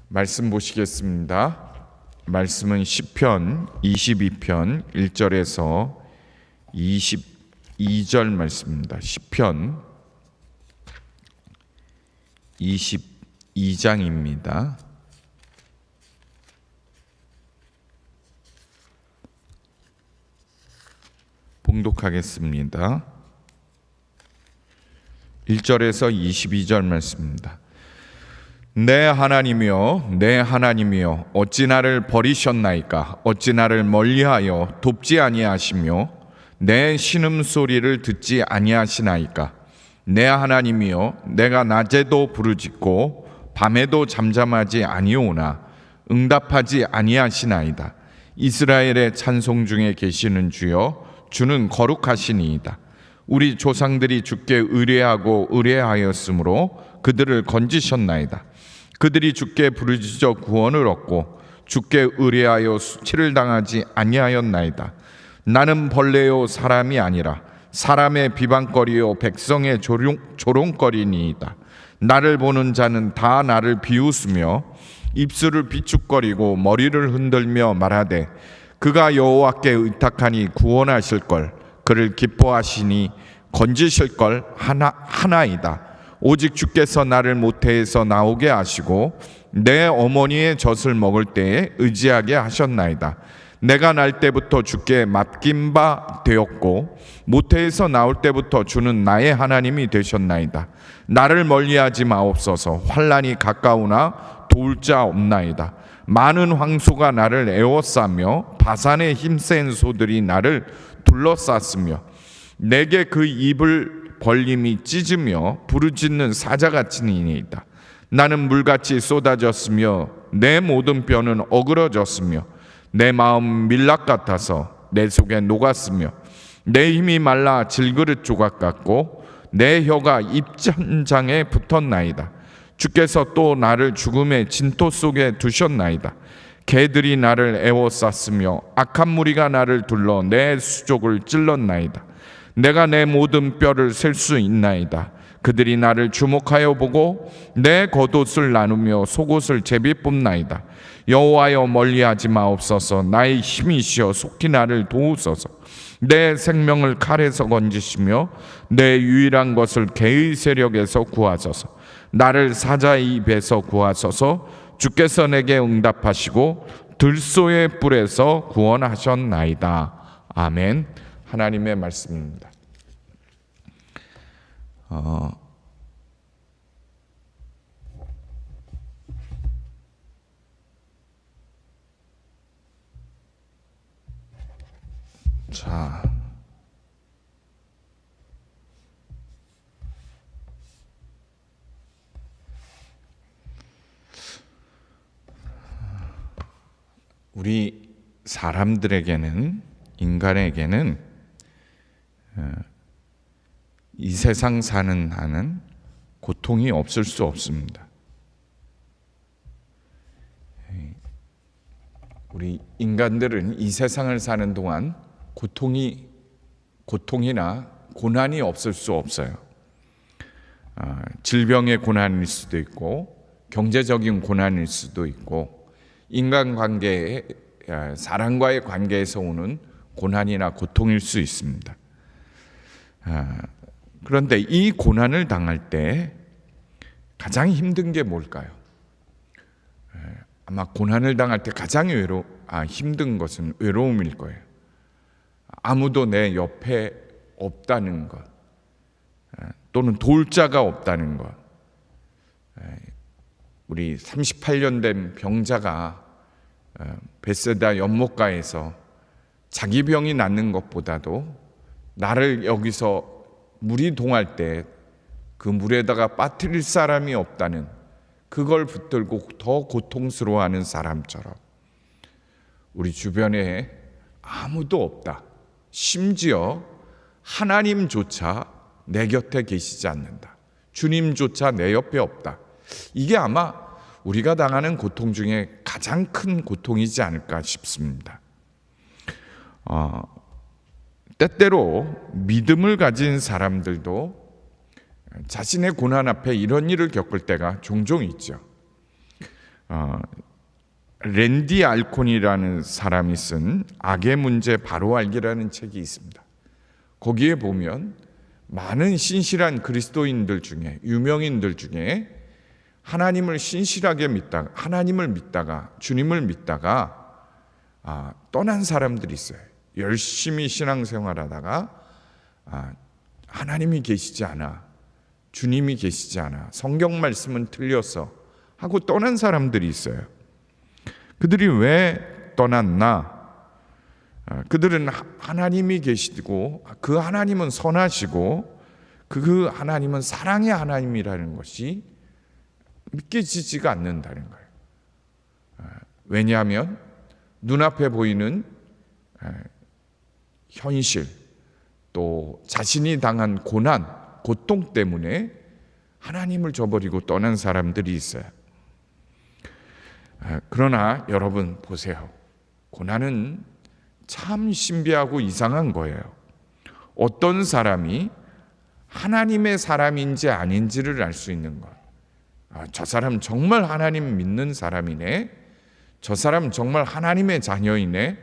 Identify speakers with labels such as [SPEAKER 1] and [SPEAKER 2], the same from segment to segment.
[SPEAKER 1] 말씀 보시겠습니다. 말씀은 시편 22편 1절에서 22절 말씀입니다. 시편 22장입니다. 봉독하겠습니다. 1절에서 22절 말씀입니다. 내 하나님이여, 내 하나님이여, 어찌 나를 버리셨나이까? 어찌 나를 멀리하여 돕지 아니하시며 내 신음소리를 듣지 아니하시나이까? 내 하나님이여, 내가 낮에도 부르짖고 밤에도 잠잠하지 아니오나 응답하지 아니하시나이다. 이스라엘의 찬송 중에 계시는 주여, 주는 거룩하시니이다. 우리 조상들이 주께 의뢰하고 의뢰하였으므로 그들을 건지셨나이다. 그들이 주께 부르짖어 구원을 얻고 주께 의뢰하여 수치를 당하지 아니하였나이다. 나는 벌레요 사람이 아니라 사람의 비방거리요 백성의 조롱거리니이다. 나를 보는 자는 다 나를 비웃으며 입술을 비축거리고 머리를 흔들며 말하되 그가 여호와께 의탁하니 구원하실걸, 그를 기뻐하시니 건지실걸 하나이다. 오직 주께서 나를 모태에서 나오게 하시고 내 어머니의 젖을 먹을 때에 의지하게 하셨나이다. 내가 날 때부터 주께 맡긴 바 되었고 모태에서 나올 때부터 주는 나의 하나님이 되셨나이다. 나를 멀리하지 마옵소서. 환난이 가까우나 도울 자 없나이다. 많은 황소가 나를 에워싸며 바산의 힘센 소들이 나를 둘러쌌으며 내게 그 입을 벌림이 찢으며 부르짖는 사자같이니이다. 나는 물같이 쏟아졌으며 내 모든 뼈는 어그러졌으며 내 마음 밀랍 같아서 내 속에 녹았으며 내 힘이 말라 질그릇 조각 같고 내 혀가 입천장에 붙었나이다. 주께서 또 나를 죽음의 진토 속에 두셨나이다. 개들이 나를 에워쌌으며 악한 무리가 나를 둘러 내 수족을 찔렀나이다. 내가 내 모든 뼈를 셀 수 있나이다. 그들이 나를 주목하여 보고 내 겉옷을 나누며 속옷을 제비 뽑나이다. 여호와여 멀리하지 마옵소서. 나의 힘이시여 속히 나를 도우소서. 내 생명을 칼에서 건지시며 내 유일한 것을 개의 세력에서 구하소서. 나를 사자의 입에서 구하소서. 주께서 내게 응답하시고 들소의 뿔에서 구원하셨나이다. 아멘. 하나님의 말씀입니다. 자, 우리 사람들에게는, 인간에게는 이 세상 사는 한은 고통이 없을 수 없습니다. 우리 인간들은 이 세상을 사는 동안 고통이나 고난이 없을 수 없어요. 질병의 고난일 수도 있고 경제적인 고난일 수도 있고 인간관계, 사람과의 관계에서 오는 고난이나 고통일 수 있습니다. 그런데 이 고난을 당할 때 가장 힘든 게 뭘까요? 아마 고난을 당할 때 가장 힘든 것은 외로움일 거예요. 아무도 내 옆에 없다는 것, 또는 도울 자가 없다는 것. 우리 38년 된 병자가 벳세다 연못가에서 자기 병이 낫는 것보다도 나를 여기서 물이 동할 때 그 물에다가 빠뜨릴 사람이 없다는 그걸 붙들고 더 고통스러워하는 사람처럼 우리 주변에 아무도 없다. 심지어 하나님조차 내 곁에 계시지 않는다. 주님조차 내 옆에 없다. 이게 아마 우리가 당하는 고통 중에 가장 큰 고통이지 않을까 싶습니다. 때때로 믿음을 가진 사람들도 자신의 고난 앞에 이런 일을 겪을 때가 종종 있죠. 랜디 알콘이라는 사람이 쓴 악의 문제 바로 알기라는 책이 있습니다. 거기에 보면 많은 신실한 그리스도인들 중에, 유명인들 중에 하나님을 신실하게 믿다가, 하나님을 믿다가, 주님을 믿다가 떠난 사람들이 있어요. 열심히 신앙생활하다가 하나님이 계시지 않아, 주님이 계시지 않아, 성경 말씀은 틀려서 하고 떠난 사람들이 있어요. 그들이 왜 떠났나? 그들은 하나님이 계시고 그 하나님은 선하시고 그 하나님은 사랑의 하나님이라는 것이 믿겨지지가 않는다는 거예요. 왜냐하면 눈앞에 보이는 현실, 또 자신이 당한 고난, 고통 때문에 하나님을 저버리고 떠난 사람들이 있어요. 그러나 여러분 보세요. 고난은 참 신비하고 이상한 거예요. 어떤 사람이 하나님의 사람인지 아닌지를 알 수 있는 것. 저 사람 정말 하나님 믿는 사람이네, 저 사람 정말 하나님의 자녀이네.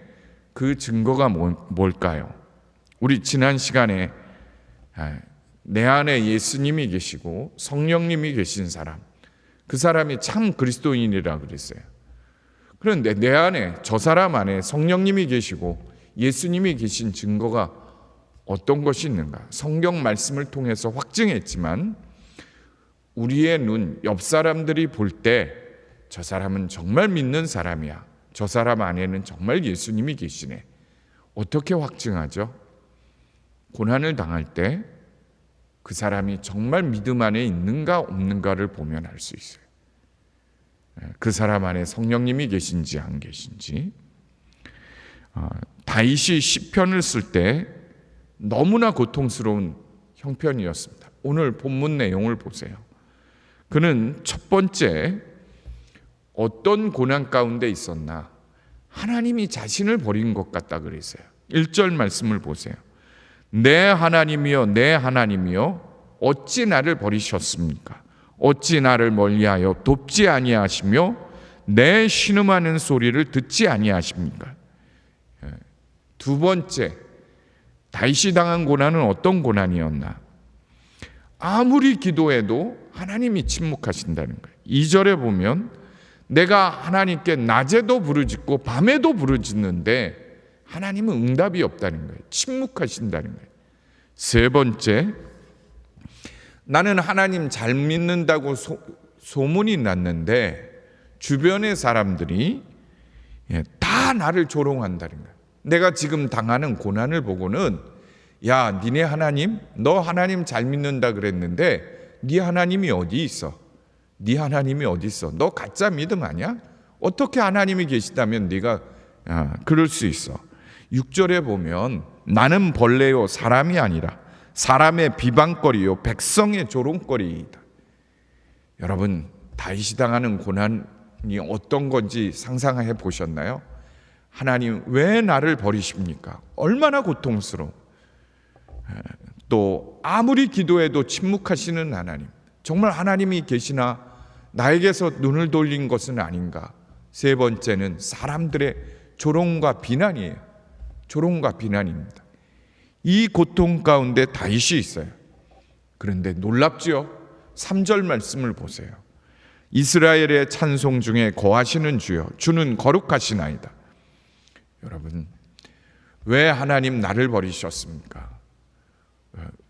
[SPEAKER 1] 그 증거가 뭘까요? 우리 지난 시간에 내 안에 예수님이 계시고 성령님이 계신 사람, 그 사람이 참 그리스도인이라 그랬어요. 그런데 내 안에, 저 사람 안에 성령님이 계시고 예수님이 계신 증거가 어떤 것이 있는가? 성경 말씀을 통해서 확증했지만 우리의 눈, 옆 사람들이 볼 때 저 사람은 정말 믿는 사람이야, 저 사람 안에는 정말 예수님이 계시네. 어떻게 확증하죠? 고난을 당할 때 그 사람이 정말 믿음 안에 있는가 없는가를 보면 알 수 있어요. 그 사람 안에 성령님이 계신지 안 계신지. 다윗이 시편을 쓸 때 너무나 고통스러운 형편이었습니다. 오늘 본문 내용을 보세요. 그는 첫 번째 어떤 고난 가운데 있었나? 하나님이 자신을 버린 것 같다 그랬어요. 1절 말씀을 보세요. 내 하나님이여, 내 하나님이여, 어찌 나를 버리셨습니까? 어찌 나를 멀리하여 돕지 아니하시며 내 신음하는 소리를 듣지 아니하십니까? 두 번째, 다윗이 당한 고난은 어떤 고난이었나? 아무리 기도해도 하나님이 침묵하신다는 거예요. 2절에 보면 내가 하나님께 낮에도 부르짖고 밤에도 부르짖는데 하나님은 응답이 없다는 거예요. 침묵하신다는 거예요. 세 번째, 나는 하나님 잘 믿는다고 소문이 났는데 주변의 사람들이 다 나를 조롱한다는 거예요. 내가 지금 당하는 고난을 보고는 야, 니네 하나님, 너 하나님 잘 믿는다 그랬는데 네 하나님이 어디 있어? 네 하나님이 어디 있어? 너 가짜 믿음 아니야? 어떻게 하나님이 계시다면 네가 그럴 수 있어? 6절에 보면 나는 벌레요 사람이 아니라 사람의 비방거리요 백성의 조롱거리이다. 여러분, 다윗이 당하는 고난이 어떤 건지 상상해 보셨나요? 하나님 왜 나를 버리십니까? 얼마나 고통스러워. 또 아무리 기도해도 침묵하시는 하나님, 정말 하나님이 계시나 나에게서 눈을 돌린 것은 아닌가? 세 번째는 사람들의 조롱과 비난이에요. 조롱과 비난입니다. 이 고통 가운데 다윗이 있어요. 그런데 놀랍지요? 3절 말씀을 보세요. 이스라엘의 찬송 중에 거하시는 주여, 주는 거룩하시나이다. 여러분, 왜 하나님 나를 버리셨습니까?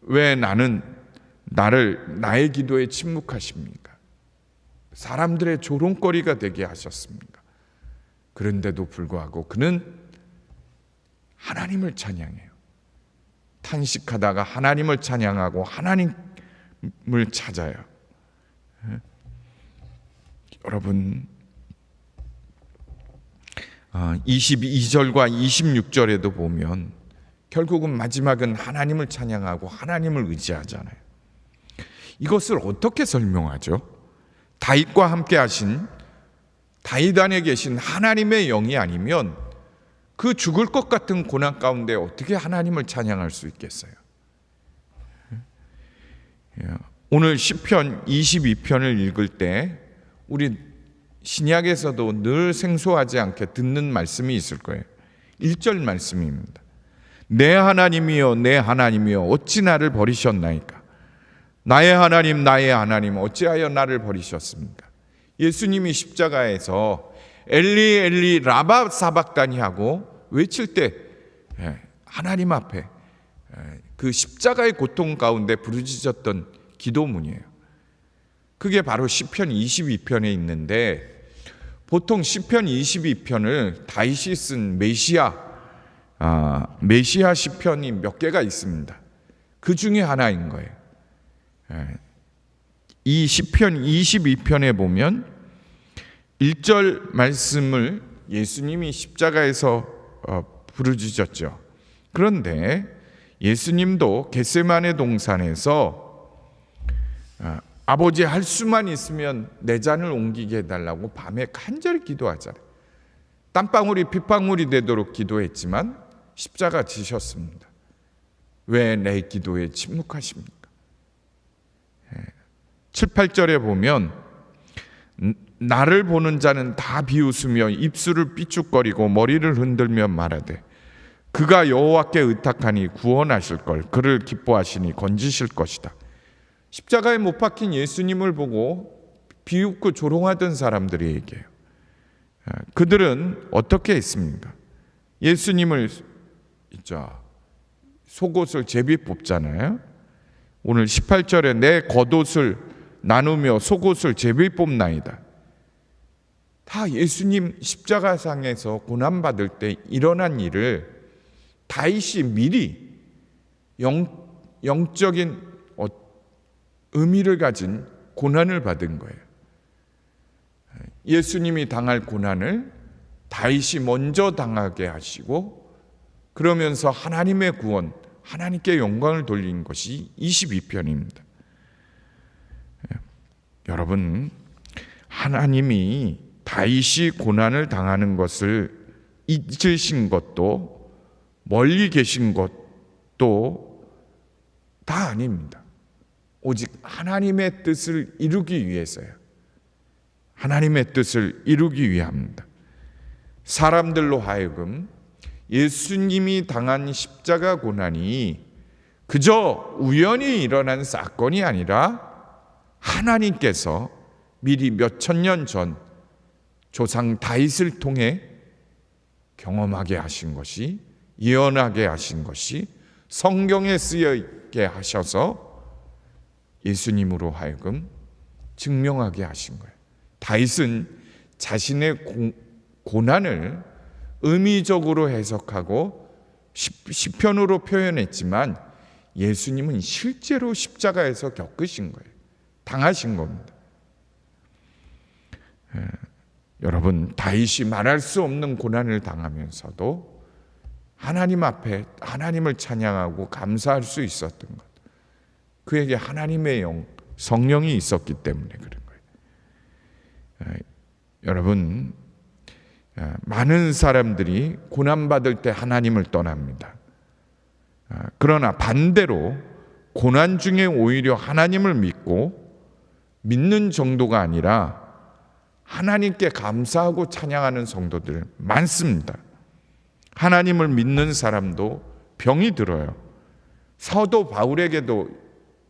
[SPEAKER 1] 왜 나의 기도에 침묵하십니까? 사람들의 조롱거리가 되게 하셨습니까? 그런데도 불구하고 그는 하나님을 찬양해요. 탄식하다가 하나님을 찬양하고 하나님을 찾아요. 여러분, 22절과 26절에도 보면 결국은 마지막은 하나님을 찬양하고 하나님을 의지하잖아요. 이것을 어떻게 설명하죠? 다윗과 함께 하신, 다윗 안에 계신 하나님의 영이 아니면 그 죽을 것 같은 고난 가운데 어떻게 하나님을 찬양할 수 있겠어요? 오늘 시편 22편을 읽을 때 우리 신약에서도 늘 생소하지 않게 듣는 말씀이 있을 거예요. 1절 말씀입니다. 내 하나님이여 내 하나님이여 어찌 나를 버리셨나이까. 나의 하나님 나의 하나님 어찌하여 나를 버리셨습니까. 예수님이 십자가에서 엘리 엘리 라바 사박다니 하고 외칠 때 하나님 앞에 그 십자가의 고통 가운데 부르짖었던 기도문이에요. 그게 바로 시편 22편에 있는데, 보통 시편 22편을 다윗이 쓴 메시아 시편이 몇 개가 있습니다. 그 중에 하나인 거예요. 이 시편 22편에 보면 1절 말씀을 예수님이 십자가에서 부르짖었죠. 그런데 예수님도 겟세마네 동산에서 아버지 할 수만 있으면 내 잔을 옮기게 해달라고 밤에 간절히 기도하잖아요. 땀방울이 핏방울이 되도록 기도했지만 십자가 지셨습니다. 왜 내 기도에 침묵하십니까? 7, 8절에 보면 나를 보는 자는 다 비웃으며 입술을 삐죽거리고 머리를 흔들며 말하되 그가 여호와께 의탁하니 구원하실 걸 그를 기뻐하시니 건지실 것이다. 십자가에 못 박힌 예수님을 보고 비웃고 조롱하던 사람들이 얘기해요. 그들은 어떻게 했습니까? 예수님을 속옷을 제비 뽑잖아요. 오늘 18절에 내 겉옷을 나누며 속옷을 제비 뽑나이다. 다 예수님 십자가상에서 고난받을 때 일어난 일을 다윗이 미리 영적인 의미를 가진 고난을 받은 거예요. 예수님이 당할 고난을 다윗이 먼저 당하게 하시고 그러면서 하나님의 구원, 하나님께 영광을 돌린 것이 22편입니다. 여러분, 하나님이 다윗이 고난을 당하는 것을 잊으신 것도 멀리 계신 것도 다 아닙니다. 오직 하나님의 뜻을 이루기 위해서요. 하나님의 뜻을 이루기 위함입니다. 사람들로 하여금 예수님이 당한 십자가 고난이 그저 우연히 일어난 사건이 아니라 하나님께서 미리 몇천 년 전 조상 다윗을 통해 경험하게 하신 것이, 예언하게 하신 것이, 성경에 쓰여 있게 하셔서 예수님으로 하여금 증명하게 하신 거예요. 다윗은 자신의 고난을 의미적으로 해석하고 시편으로 표현했지만 예수님은 실제로 십자가에서 겪으신 거예요. 당하신 겁니다. 여러분, 다윗이 말할 수 없는 고난을 당하면서도 하나님 앞에 하나님을 찬양하고 감사할 수 있었던 것, 그에게 하나님의 성령이 있었기 때문에 그런 거예요. 여러분, 많은 사람들이 고난받을 때 하나님을 떠납니다. 그러나 반대로 고난 중에 오히려 하나님을 믿는 정도가 아니라 하나님께 감사하고 찬양하는 성도들 많습니다. 하나님을 믿는 사람도 병이 들어요. 사도 바울에게도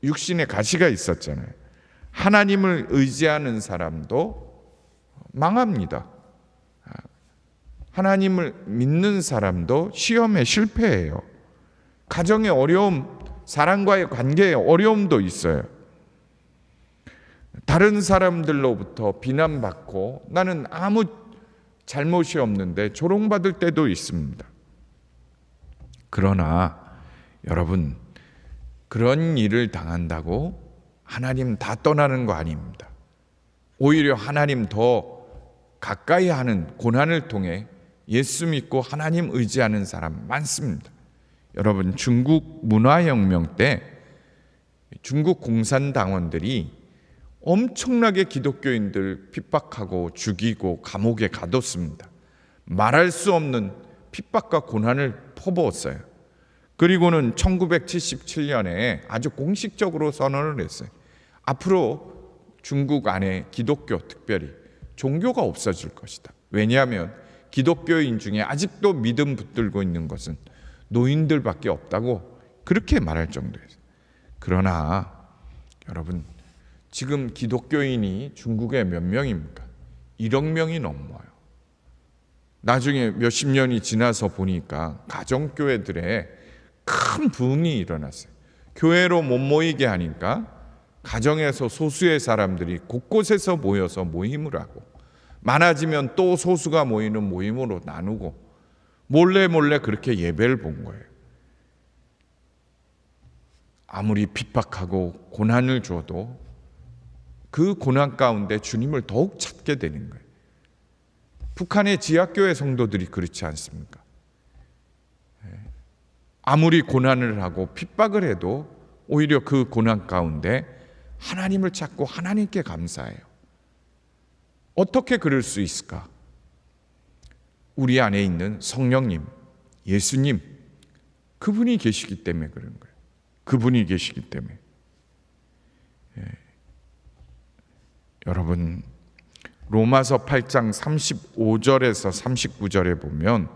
[SPEAKER 1] 육신의 가시가 있었잖아요. 하나님을 의지하는 사람도 망합니다. 하나님을 믿는 사람도 시험에 실패해요. 가정의 어려움, 사람과의 관계에 어려움도 있어요. 다른 사람들로부터 비난받고 나는 아무 잘못이 없는데 조롱받을 때도 있습니다. 그러나 여러분, 그런 일을 당한다고 하나님 다 떠나는 거 아닙니다. 오히려 하나님 더 가까이 하는 고난을 통해 예수 믿고 하나님 의지하는 사람 많습니다. 여러분, 중국 문화혁명 때 중국 공산당원들이 엄청나게 기독교인들 핍박하고 죽이고 감옥에 가뒀습니다. 말할 수 없는 핍박과 고난을 퍼부었어요. 그리고는 1977년에 아주 공식적으로 선언을 했어요. 앞으로 중국 안에 기독교, 특별히 종교가 없어질 것이다. 왜냐하면 기독교인 중에 아직도 믿음 붙들고 있는 것은 노인들밖에 없다고 그렇게 말할 정도예요. 그러나 여러분, 지금 기독교인이 중국에 몇 명입니까? 1억 명이 넘어요. 나중에 몇십 년이 지나서 보니까 가정교회들에 큰 부흥이 일어났어요. 교회로 못 모이게 하니까 가정에서 소수의 사람들이 곳곳에서 모여서 모임을 하고, 많아지면 또 소수가 모이는 모임으로 나누고 몰래 그렇게 예배를 본 거예요. 아무리 핍박하고 고난을 줘도 그 고난 가운데 주님을 더욱 찾게 되는 거예요. 북한의 지하교회 성도들이 그렇지 않습니까? 아무리 고난을 하고 핍박을 해도 오히려 그 고난 가운데 하나님을 찾고 하나님께 감사해요. 어떻게 그럴 수 있을까? 우리 안에 있는 성령님, 예수님, 그분이 계시기 때문에 그런 거예요. 그분이 계시기 때문에. 여러분, 로마서 8장 35절에서 39절에 보면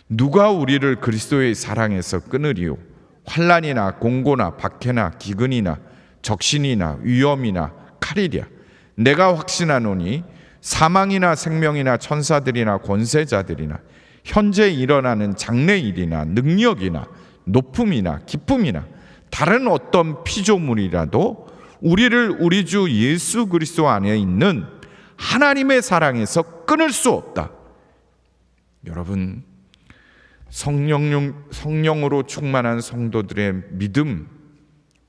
[SPEAKER 1] 누가 우리를 그리스도의 사랑에서 끊으리요? 환난이나 공고나 박해나 기근이나 적신이나 위험이나 칼이랴. 내가 확신하노니 사망이나 생명이나 천사들이나 권세자들이나 현재 일어나는 장래일이나 능력이나 높음이나 기쁨이나 다른 어떤 피조물이라도 우리를 우리 주 예수 그리스도 안에 있는 하나님의 사랑에서 끊을 수 없다. 여러분, 성령으로 충만한 성도들의 믿음,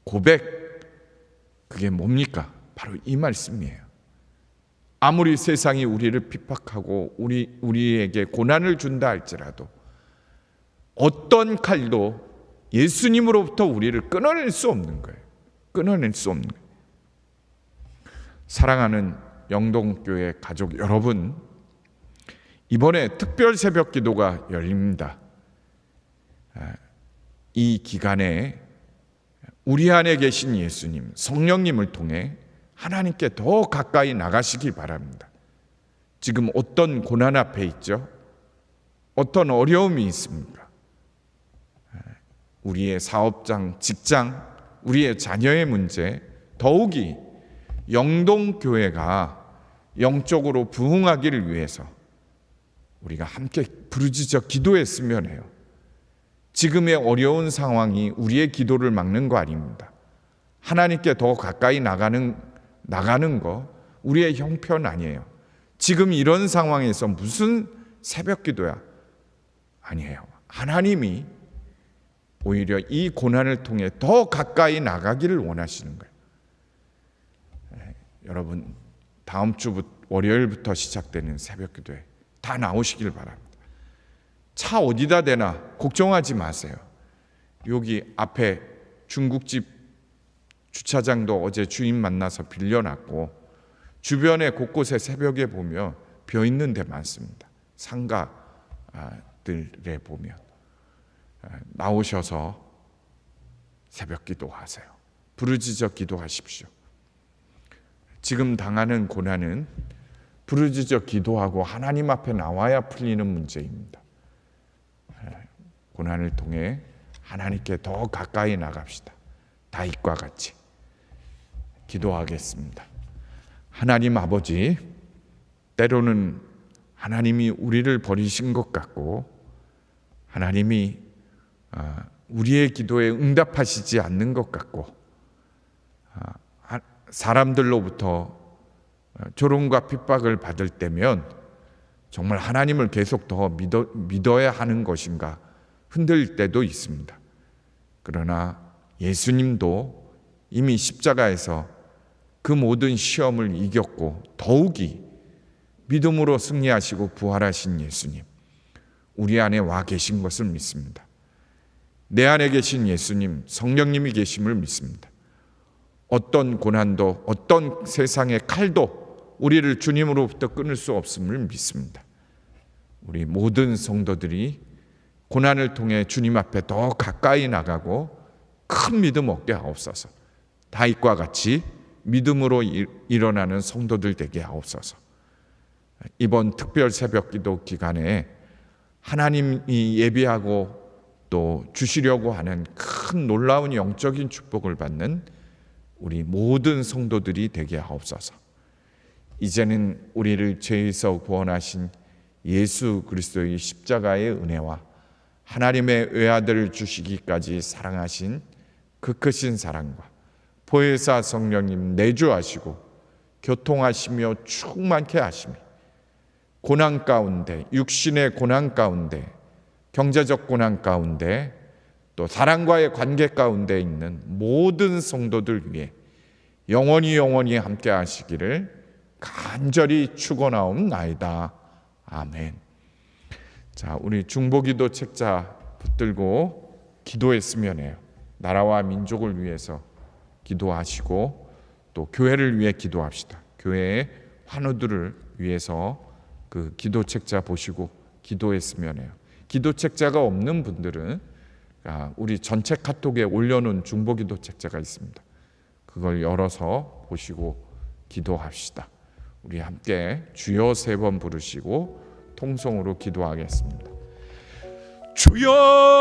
[SPEAKER 1] 고백, 그게 뭡니까? 바로 이 말씀이에요. 아무리 세상이 우리를 핍박하고 우리에게 고난을 준다 할지라도 어떤 칼도 예수님으로부터 우리를 끊어낼 수 없는 거예요. 끊어낼 수 없는 거예요. 사랑하는 영동교회 가족 여러분, 이번에 특별 새벽 기도가 열립니다. 이 기간에 우리 안에 계신 예수님, 성령님을 통해 하나님께 더 가까이 나가시길 바랍니다. 지금 어떤 고난 앞에 있죠? 어떤 어려움이 있습니까? 우리의 사업장, 직장, 우리의 자녀의 문제, 더욱이 영동교회가 영적으로 부흥하기를 위해서 우리가 함께 부르짖어 기도했으면 해요. 지금의 어려운 상황이 우리의 기도를 막는 거 아닙니다. 하나님께 더 가까이 나가는 거 우리의 형편 아니에요. 지금 이런 상황에서 무슨 새벽 기도야? 아니에요. 하나님이 오히려 이 고난을 통해 더 가까이 나가기를 원하시는 거예요. 여러분, 다음 주 월요일부터 시작되는 새벽 기도에 다 나오시길 바랍니다. 차 어디다 대나 걱정하지 마세요. 여기 앞에 중국집 주차장도 어제 주인 만나서 빌려놨고, 주변에 곳곳에 새벽에 보면 벼 있는 데 많습니다. 상가들에 보면 나오셔서 새벽 기도하세요. 부르짖어 기도하십시오. 지금 당하는 고난은 부르짖어 기도하고 하나님 앞에 나와야 풀리는 문제입니다. 고난을 통해 하나님께 더 가까이 나갑시다. 다윗과 같이 기도하겠습니다. 하나님 아버지, 때로는 하나님이 우리를 버리신 것 같고 하나님이 우리의 기도에 응답하시지 않는 것 같고 사람들로부터 조롱과 핍박을 받을 때면 정말 하나님을 계속 더 믿어야 하는 것인가 흔들릴 때도 있습니다. 그러나 예수님도 이미 십자가에서 그 모든 시험을 이겼고 더욱이 믿음으로 승리하시고 부활하신 예수님, 우리 안에 와 계신 것을 믿습니다. 내 안에 계신 예수님, 성령님이 계심을 믿습니다. 어떤 고난도, 어떤 세상의 칼도 우리를 주님으로부터 끊을 수 없음을 믿습니다. 우리 모든 성도들이 고난을 통해 주님 앞에 더 가까이 나가고 큰 믿음 얻게 하옵소서. 다윗과 같이 믿음으로 일어나는 성도들 되게 하옵소서. 이번 특별 새벽기도 기간에 하나님이 예비하고 또 주시려고 하는 큰 놀라운 영적인 축복을 받는 우리 모든 성도들이 되게 하옵소서. 이제는 우리를 죄에서 구원하신 예수 그리스도의 십자가의 은혜와 하나님의 외아들을 주시기까지 사랑하신 그 크신 사랑과 보혜사 성령님 내주하시고 교통하시며 충만케 하시며 고난 가운데, 육신의 고난 가운데, 경제적 고난 가운데, 또 사랑과의 관계 가운데 있는 모든 성도들 위해 영원히 함께 하시기를 간절히 축원하옵나이다. 아멘. 자, 우리 중보기도 책자 붙들고 기도했으면 해요. 나라와 민족을 위해서 기도하시고 또 교회를 위해 기도합시다. 교회의 환우들을 위해서 그 기도 책자 보시고 기도했으면 해요. 기도 책자가 없는 분들은 우리 전체 카톡에 올려놓은 중보기도 책자가 있습니다. 그걸 열어서 보시고 기도합시다. 우리 함께 주여 3번 부르시고 통성으로 기도하겠습니다. 주여